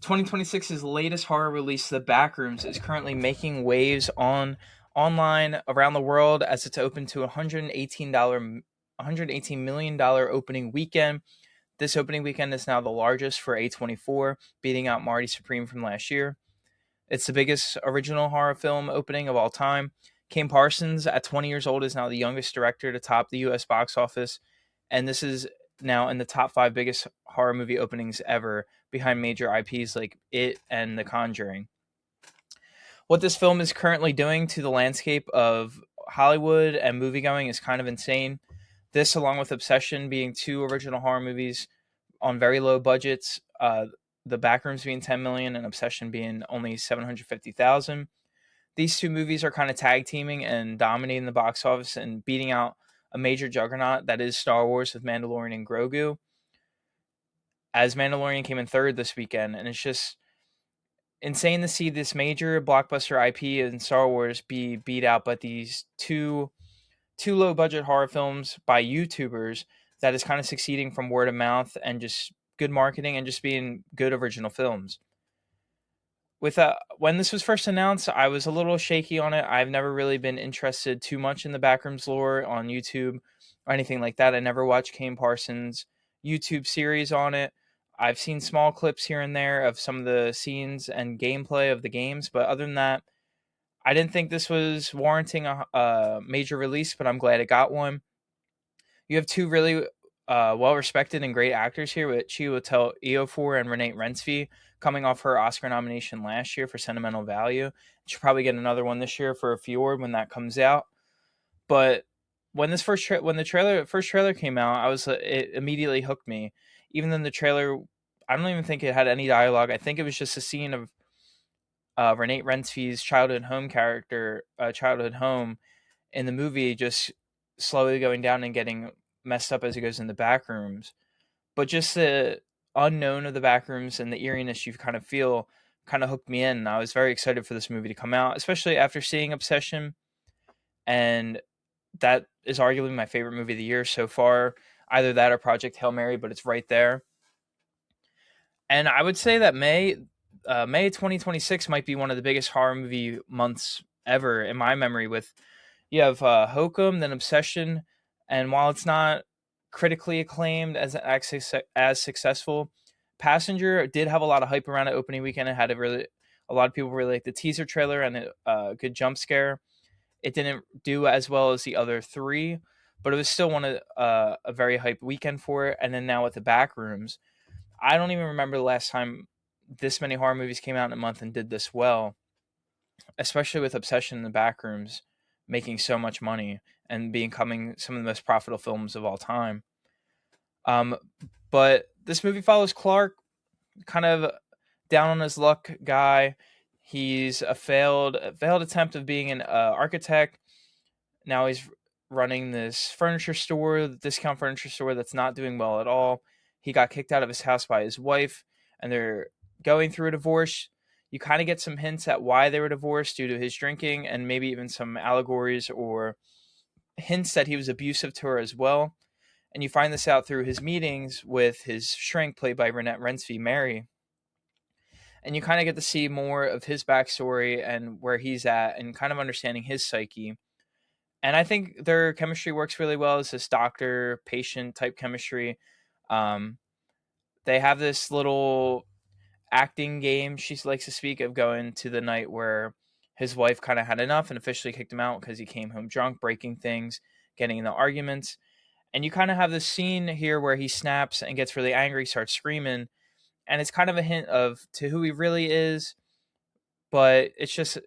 2026's latest horror release, The Backrooms, is currently making waves online around the world as it's open to $118 million opening weekend. This opening weekend is now the largest for A24, beating out Marty Supreme from last year. It's the biggest original horror film opening of all time. Kane Parsons, at 20 years old, is now the youngest director to top the U.S. box office, and this is now in the top 5 biggest horror movie openings ever, behind major IPs like It and The Conjuring. What this film is currently doing to the landscape of Hollywood and moviegoing is kind of insane. This, along with Obsession being two original horror movies on very low budgets, the Backrooms being 10 million and Obsession being only 750,000. These two movies are kind of tag teaming and dominating the box office and beating out a major juggernaut that is Star Wars with Mandalorian and Grogu. As Mandalorian came in third this weekend, and it's just insane to see this major blockbuster IP in Star Wars be beat out by these two low budget horror films by YouTubers that is kind of succeeding from word of mouth and just good marketing and just being good original films. With when this was first announced, I was a little shaky on it. I've never really been interested too much in the Backrooms lore on YouTube or anything like that. I never watched Kane Parsons' YouTube series on it. I've seen small clips here and there of some of the scenes and gameplay of the games, but other than that, I didn't think this was warranting a major release, but I'm glad it got one. You have two really well-respected and great actors here with Chiwetel Ejiofor and Renee Reinsve coming off her Oscar nomination last year for Sentimental Value. She'll probably get another one this year for Fjord when that comes out. But when this first trailer came out, it immediately hooked me. Even though the trailer, I don't even think it had any dialogue. I think it was just a scene of Renee Reinsve's childhood home in the movie, just slowly going down and getting messed up as he goes in the back rooms. But just the unknown of the back rooms and the eeriness you kind of feel kind of hooked me in. I was very excited for this movie to come out, especially after seeing Obsession. And that is arguably my favorite movie of the year so far. Either that or Project Hail Mary, but it's right there. And I would say that May 2026 might be one of the biggest horror movie months ever in my memory. With you have Hokum, then Obsession, and while it's not critically acclaimed as successful, Passenger did have a lot of hype around it opening weekend. It had a lot of people really liked the teaser trailer and a good jump scare. It didn't do as well as the other three, but it was still one of a very hype weekend for it. And then now with the Backrooms, I don't even remember the last time this many horror movies came out in a month and did this well, especially with Obsession in the Backrooms making so much money and becoming some of the most profitable films of all time. But this movie follows Clark, kind of down on his luck guy. He's a failed attempt of being an architect. Now he's running this discount furniture store that's not doing well at all. He got kicked out of his house by his wife, and they're going through a divorce. You kind of get some hints at why they were divorced due to his drinking, and maybe even some allegories or hints that he was abusive to her as well. And you find this out through his meetings with his shrink, played by Renee Reinsve, Mary. And you kind of get to see more of his backstory and where he's at and kind of understanding his psyche. And I think their chemistry works really well as this doctor-patient type chemistry. They have this little acting game she likes to speak of, going to the night where his wife kind of had enough and officially kicked him out because he came home drunk, breaking things, getting into arguments. And you kind of have this scene here where he snaps and gets really angry, starts screaming. And it's kind of a hint to who he really is. But it's just,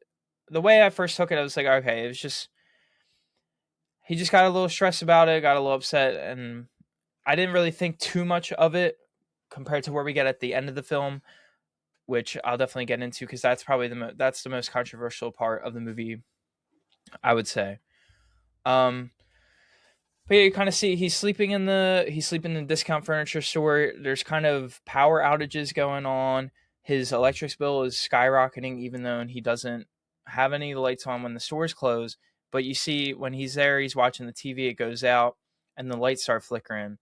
the way I first took it, I was like, okay, it was just, he just got a little stressed about it, got a little upset. And I didn't really think too much of it compared to where we get at the end of the film, which I'll definitely get into because that's probably the most controversial part of the movie, I would say. But yeah, you kind of see he's sleeping in the discount furniture store. There's kind of power outages going on. His electric bill is skyrocketing, even though he doesn't have any lights on when the stores close. But you see when he's there, he's watching the TV. It goes out, and the lights start flickering.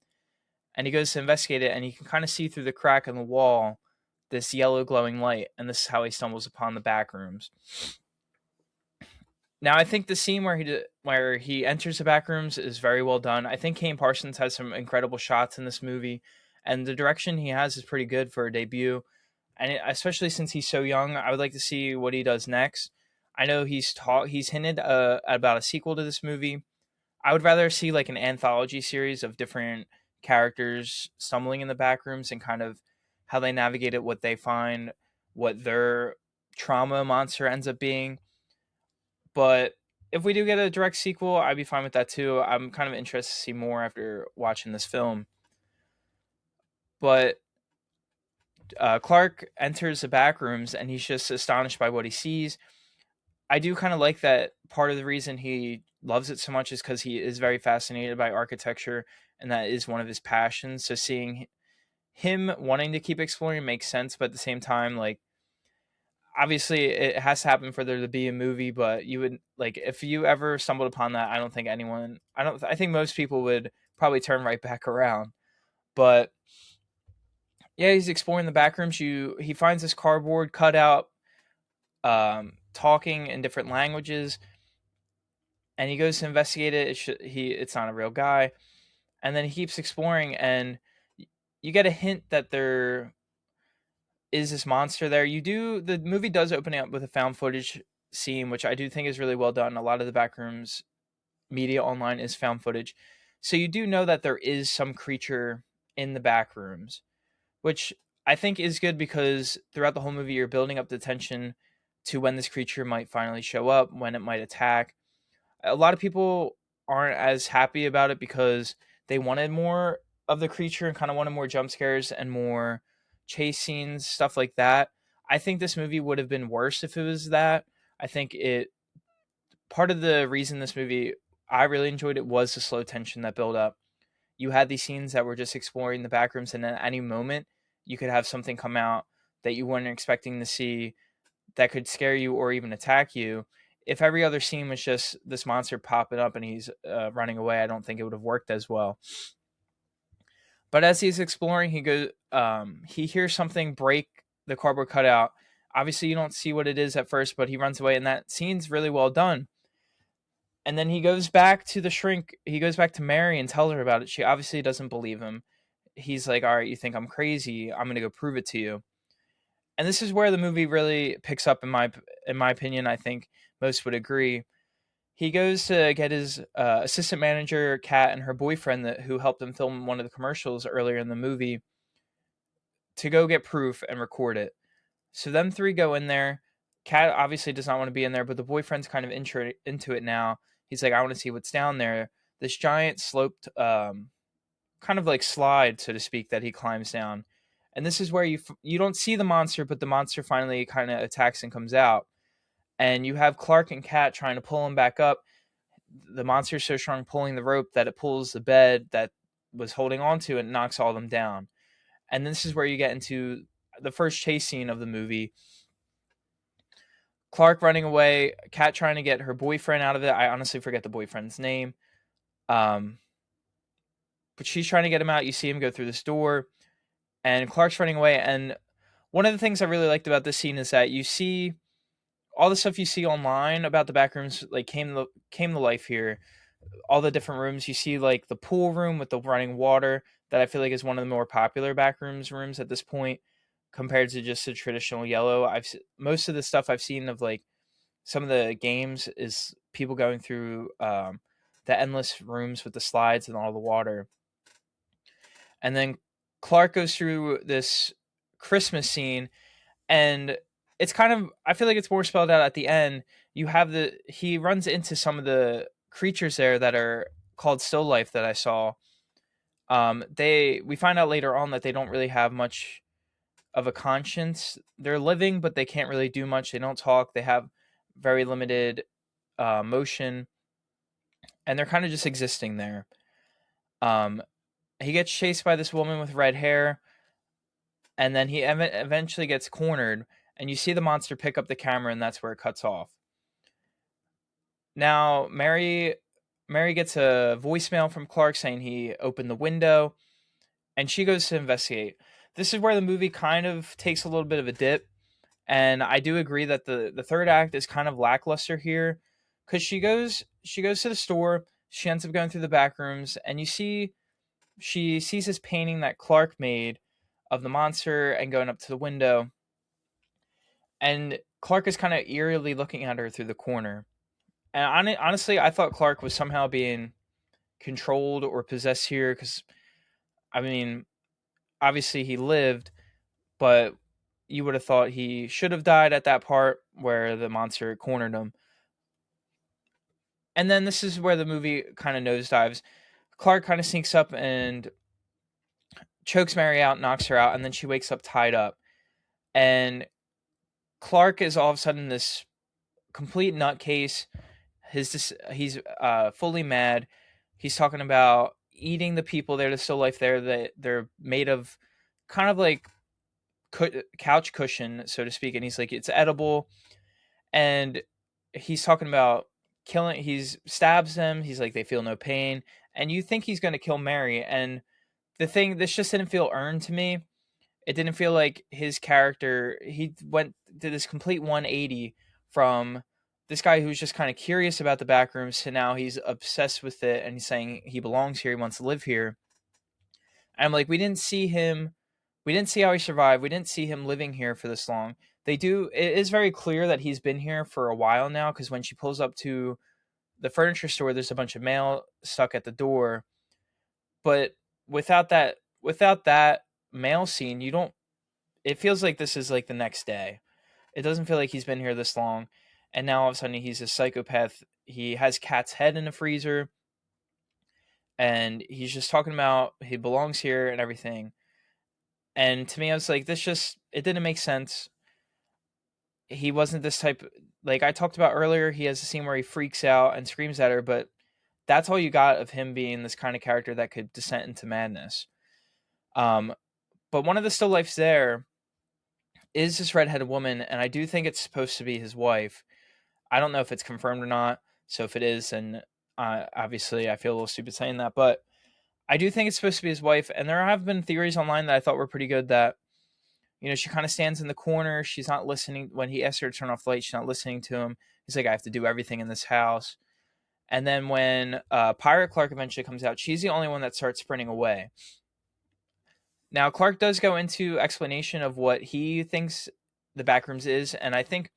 And he goes to investigate it, and you can kind of see through the crack in the wall this yellow glowing light, and this is how he stumbles upon the back rooms. Now, I think the scene where he enters the back rooms is very well done. I think Kane Parsons has some incredible shots in this movie, and the direction he has is pretty good for a debut. And especially since he's so young, I would like to see what he does next. I know he's hinted about a sequel to this movie. I would rather see like an anthology series of different characters stumbling in the back rooms and kind of how they navigate it, what they find, what their trauma monster ends up being. But if we do get a direct sequel, I'd be fine with that too. I'm kind of interested to see more after watching this film. But Clark enters the back rooms and he's just astonished by what he sees. I do kind of like that part of the reason he loves it so much is because he is very fascinated by architecture, and that is one of his passions. So seeing him wanting to keep exploring makes sense, but at the same time, like, obviously it has to happen for there to be a movie, but you would, like, if you ever stumbled upon that, I think most people would probably turn right back around. But yeah, he's exploring the back rooms. He finds this cardboard cutout talking in different languages, and he goes to investigate it. It's not a real guy, and then he keeps exploring, and you get a hint that there is this monster there. The movie does open up with a found footage scene, which I do think is really well done. A lot of the Backrooms media online is found footage, so you do know that there is some creature in the back rooms, which I think is good because throughout the whole movie you're building up the tension to when this creature might finally show up, when it might attack. A lot of people aren't as happy about it because they wanted more of the creature and kind of wanted more jump scares and more chase scenes, stuff like that. I think this movie would have been worse if it was that. I think it part of the reason this movie I really enjoyed it was the slow tension that built up. You had these scenes that were just exploring the back rooms, and at any moment you could have something come out that you weren't expecting to see that could scare you or even attack you. If every other scene was just this monster popping up and he's running away, I don't think it would have worked as well. But as he's exploring, he hears something break the cardboard cutout. Obviously, you don't see what it is at first, but he runs away, and that scene's really well done. And then he goes back to the shrink. He goes back to Mary and tells her about it. She obviously doesn't believe him. He's like, "All right, you think I'm crazy? I'm gonna go prove it to you." And this is where the movie really picks up, in my opinion. I think most would agree. He goes to get his assistant manager, Kat, and her boyfriend, who helped him film one of the commercials earlier in the movie, to go get proof and record it. So them three go in there. Kat obviously does not want to be in there, but the boyfriend's kind of into it now. He's like, I want to see what's down there. This giant sloped, kind of like slide, so to speak, that he climbs down. And this is where you don't see the monster, but the monster finally kind of attacks and comes out. And you have Clark and Kat trying to pull him back up. The monster's so strong pulling the rope that it pulls the bed that was holding on to and knocks all of them down. And this is where you get into the first chase scene of the movie. Clark running away, Kat trying to get her boyfriend out of it. I honestly forget the boyfriend's name. But she's trying to get him out. You see him go through this door, and Clark's running away. And one of the things I really liked about this scene is that you see all the stuff you see online about the back rooms, like, came to life here. All the different rooms you see, like the pool room with the running water, that I feel like is one of the more popular backrooms rooms at this point, compared to just the traditional yellow. Most of the stuff I've seen of, like, some of the games is people going through the endless rooms with the slides and all the water. And then Clark goes through this Christmas scene, and it's kind of, I feel like it's more spelled out at the end. He runs into some of the creatures there that are called still life that I saw. We find out later on that they don't really have much of a conscience. They're living, but they can't really do much. They don't talk. They have very limited motion, and they're kind of just existing there. He gets chased by this woman with red hair, and then he eventually gets cornered, and you see the monster pick up the camera, and that's where it cuts off. Now, Mary gets a voicemail from Clark saying he opened the window, and she goes to investigate. This is where the movie kind of takes a little bit of a dip, and I do agree that the third act is kind of lackluster here, because she goes to the store, she ends up going through the back rooms, and she sees this painting that Clark made of the monster and going up to the window, and Clark is kind of eerily looking at her through the corner. And honestly, I thought Clark was somehow being controlled or possessed here, because I mean, obviously he lived, but you would have thought he should have died at that part where the monster cornered him. And then this is where the movie kind of nosedives. Clark kind of sneaks up and chokes Mary out, knocks her out, and then she wakes up tied up. And Clark is all of a sudden this complete nutcase. He's fully mad. He's talking about eating the people there, the still life there, that they're made of kind of like couch cushion, so to speak. And he's like, it's edible. And he's talking about killing. He's stabs them. He's like, they feel no pain. And you think he's going to kill Mary. And this just didn't feel earned to me. It didn't feel like his character, he went to this complete 180 from this guy who's just kind of curious about the back rooms to now he's obsessed with it, and he's saying he belongs here, he wants to live here. And I'm like, we didn't see how he survived, we didn't see him living here for this long. It is very clear that he's been here for a while now, because when she pulls up to the furniture store, there's a bunch of mail stuck at the door. But without that mail scene, you don't it feels like this is like the next day. It doesn't feel like he's been here this long. And now all of a sudden he's a psychopath. He has Cat's head in the freezer, and he's just talking about he belongs here and everything. And to me, I was like, it didn't make sense. He wasn't this type, like I talked about earlier, he has a scene where he freaks out and screams at her, but that's all you got of him being this kind of character that could descend into madness. Um, but one of the still lifes there is this redheaded woman, and I do think it's supposed to be his wife. I don't know if it's confirmed or not. So if it is, then obviously I feel a little stupid saying that, but I do think it's supposed to be his wife. And there have been theories online that I thought were pretty good, that she kind of stands in the corner. She's not listening when he asks her to turn off the light. She's not listening to him. He's like, I have to do everything in this house. And then when Pirate Clark eventually comes out, she's the only one that starts sprinting away. Now, Clark does go into explanation of what he thinks the Backrooms is, and I think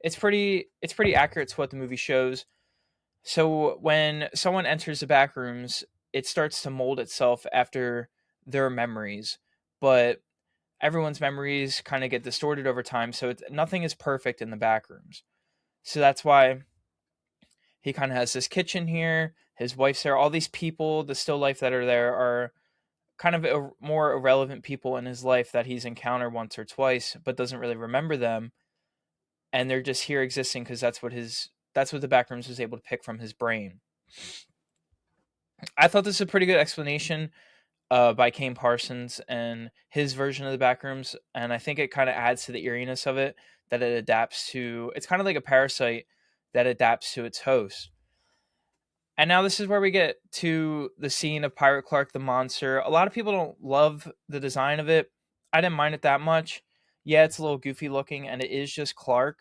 it's pretty accurate to what the movie shows. So when someone enters the Backrooms, it starts to mold itself after their memories, but everyone's memories kind of get distorted over time, so nothing is perfect in the Backrooms. So that's why he kind of has this kitchen here, his wife's there, all these people, the still life that are there are kind of more irrelevant people in his life that he's encountered once or twice, but doesn't really remember them, and they're just here existing because that's what the Backrooms was able to pick from his brain. I thought this was a pretty good explanation by Kane Parsons and his version of the Backrooms, and I think it kind of adds to the eeriness of it, that it adapts to. It's kind of like a parasite that adapts to its host. And now this is where we get to the scene of Pirate Clark the monster. A lot of people don't love the design of it. I didn't mind it that much. Yeah, it's a little goofy looking, and it is just Clark,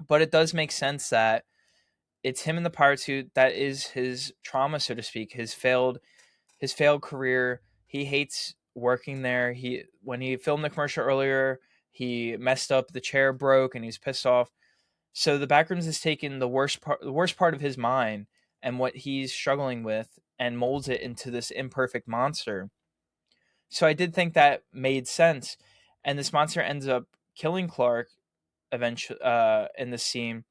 but it does make sense that it's him in the pirate suit. That is his trauma, so to speak, his failed career. He hates working there. When he filmed the commercial earlier, he messed up, the chair broke, and he's pissed off. So the Backrooms has taken the worst part of his mind and what he's struggling with, and molds it into this imperfect monster. So I did think that made sense, and this monster ends up killing Clark eventually in the scene.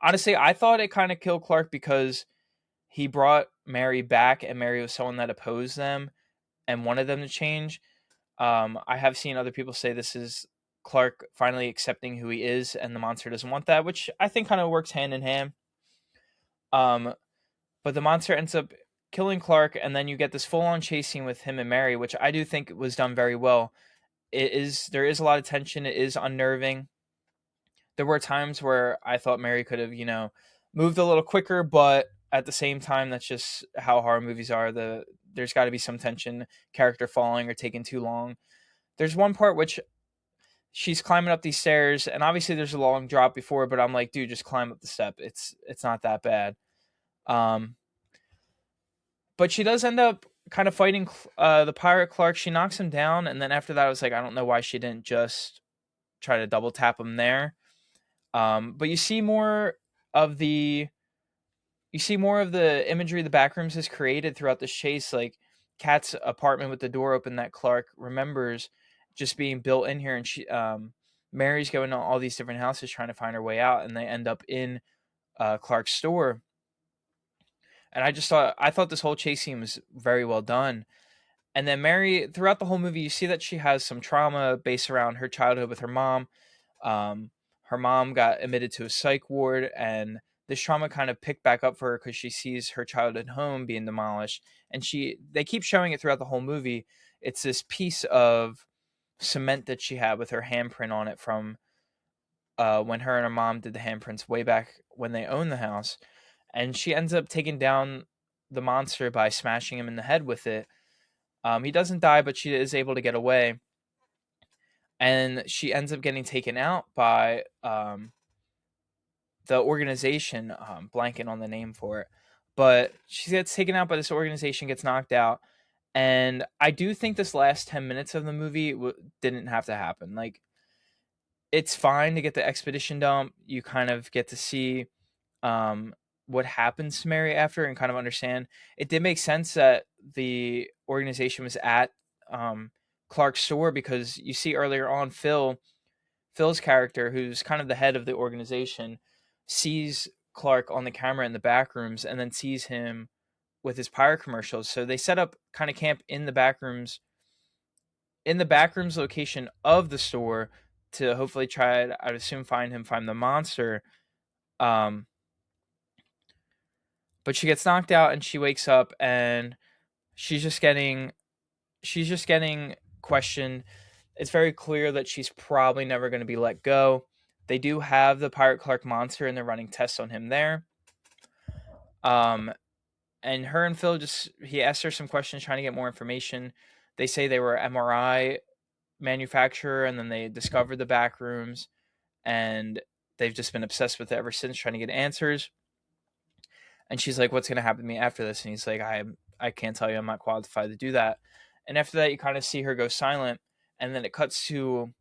Honestly, I thought it kind of killed Clark because he brought Mary back, and Mary was someone that opposed them and wanted them to change. I have seen other people say this is Clark finally accepting who he is, and the monster doesn't want that, which I think kind of works hand in hand. Um, but the monster ends up killing Clark, and then you get this full-on chase scene with him and Mary, which I do think was done very well. There is a lot of tension. It is unnerving. There were times where I thought Mary could have, moved a little quicker, but at the same time, that's just how horror movies are. The there's got to be some tension, character falling or taking too long. There's one part which she's climbing up these stairs, and obviously there's a long drop before, but I'm like, dude, just climb up the step. It's not that bad. Um, but she does end up kind of fighting the pirate Clark. She knocks him down, and then after that, I was like, I don't know why she didn't just try to double tap him there. But of the you see more of the imagery the Backrooms has created throughout this chase, like Kat's apartment with the door open that Clark remembers just being built in here, and Mary's going to all these different houses trying to find her way out, and they end up in Clark's store. And I thought this whole chase scene was very well done. And then Mary, throughout the whole movie, you see that she has some trauma based around her childhood with her mom. Um, Her mom got admitted to a psych ward, and this trauma kind of picked back up for her because she sees her childhood home being demolished, and they keep showing it throughout the whole movie. It's this piece of cement that she had with her handprint on it from when her and her mom did the handprints way back when they owned the house, and she ends up taking down the monster by smashing him in the head with it. He doesn't die, but she is able to get away, and she ends up getting taken out by the organization, blanking on the name for it, but she gets taken out by this organization, gets knocked out, and I do think this last 10 minutes of the movie didn't have to happen. Like, it's fine to get the expedition dump. You kind of get to see what happens to Mary after and kind of understand. It did make sense that the organization was at Clark's store, because you see earlier on Phil's character, who's kind of the head of the organization, sees Clark on the camera in the back rooms and then sees him with his pirate commercials. So they set up kind of camp in the back rooms location of the store to hopefully try to, I'd assume, find the monster. But she gets knocked out and she wakes up, and she's just getting questioned. It's very clear that she's probably never going to be let go. They do have the Pirate Clark monster, and they're running tests on him there. And her and Phil he asked her some questions trying to get more information. They say they were MRI manufacturer, and then they discovered the back rooms, and they've just been obsessed with it ever since, trying to get answers. And she's like, what's going to happen to me after this? And he's like, I can't tell you. I'm not qualified to do that. And after that, you kind of see her go silent. And then it cuts to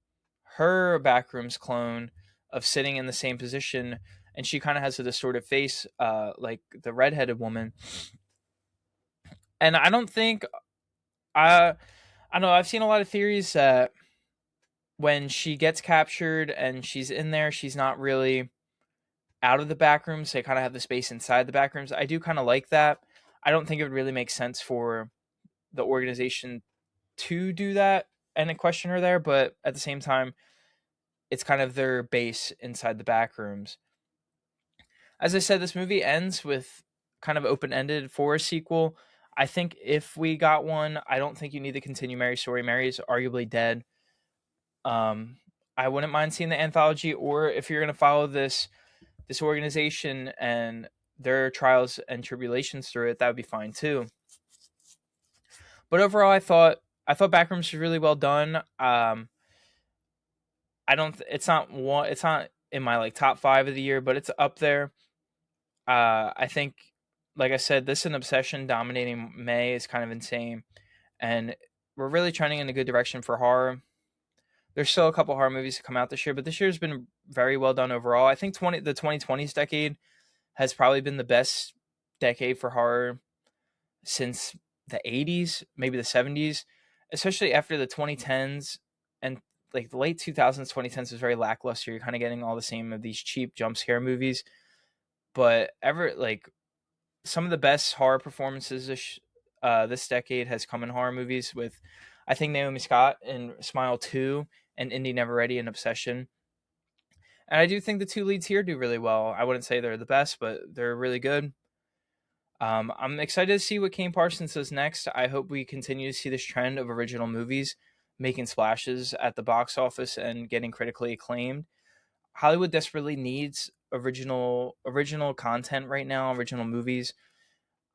her Backrooms clone of sitting in the same position. And she kind of has a distorted face, like the redheaded woman. And I don't think, I know, I've seen a lot of theories that when she gets captured and she's in there, she's not really out of the back rooms. They kind of have the space inside the back rooms. I do kind of like that. I don't think it would really make sense for the organization to do that and then question her there, but at the same time, it's kind of their base inside the back rooms. As I said, this movie ends with kind of open-ended for a sequel. I think if we got one, I don't think you need to continue Mary's story. Mary's arguably dead. I wouldn't mind seeing the anthology, or if you're going to follow this organization and their trials and tribulations through it, that would be fine too. But overall, I thought Backrooms was really well done. It's not in my like top 5 of the year, but it's up there. I think, like I said, this and Obsession dominating May is kind of insane, and we're really trending in a good direction for horror. There's still a couple horror movies to come out this year, but this year's been very well done overall. I think the 2020s decade has probably been the best decade for horror since the 80s, maybe the 70s, especially after the 2010s, and like the late 2000s, 2010s was very lackluster. You're kind of getting all the same of these cheap jump scare movies, but some of the best horror performances this decade has come in horror movies with, I think, Naomi Scott in Smile 2 and Indy Never Ready in Obsession. And I do think the two leads here do really well. I wouldn't say they're the best, but they're really good. I'm excited to see what Kane Parson does next. I hope we continue to see this trend of original movies making splashes at the box office and getting critically acclaimed. Hollywood desperately needs original content right now, original movies.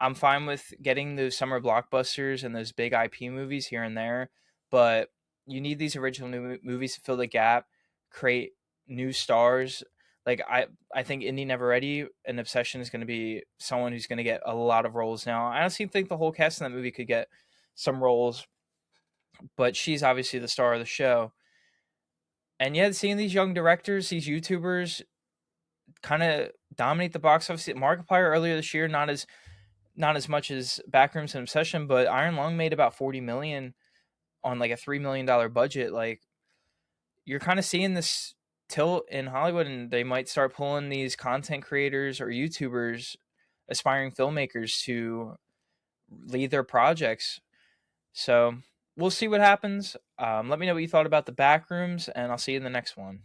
I'm fine with getting those summer blockbusters and those big IP movies here and there, but you need these original new movies to fill the gap, create new stars. Like I think Indy Never Ready and Obsession is going to be someone who's going to get a lot of roles now. I honestly think the whole cast in that movie could get some roles, but she's obviously the star of the show. And yet, seeing these young directors, these YouTubers, kind of dominate the box office. Markiplier earlier this year, not as much as Backrooms and Obsession, but Iron Lung made about 40 million on like a $3 million budget. Like you're kind of seeing this tilt in Hollywood, and they might start pulling these content creators or YouTubers, aspiring filmmakers to lead their projects. So we'll see what happens. Let me know what you thought about the Backrooms, and I'll see you in the next one.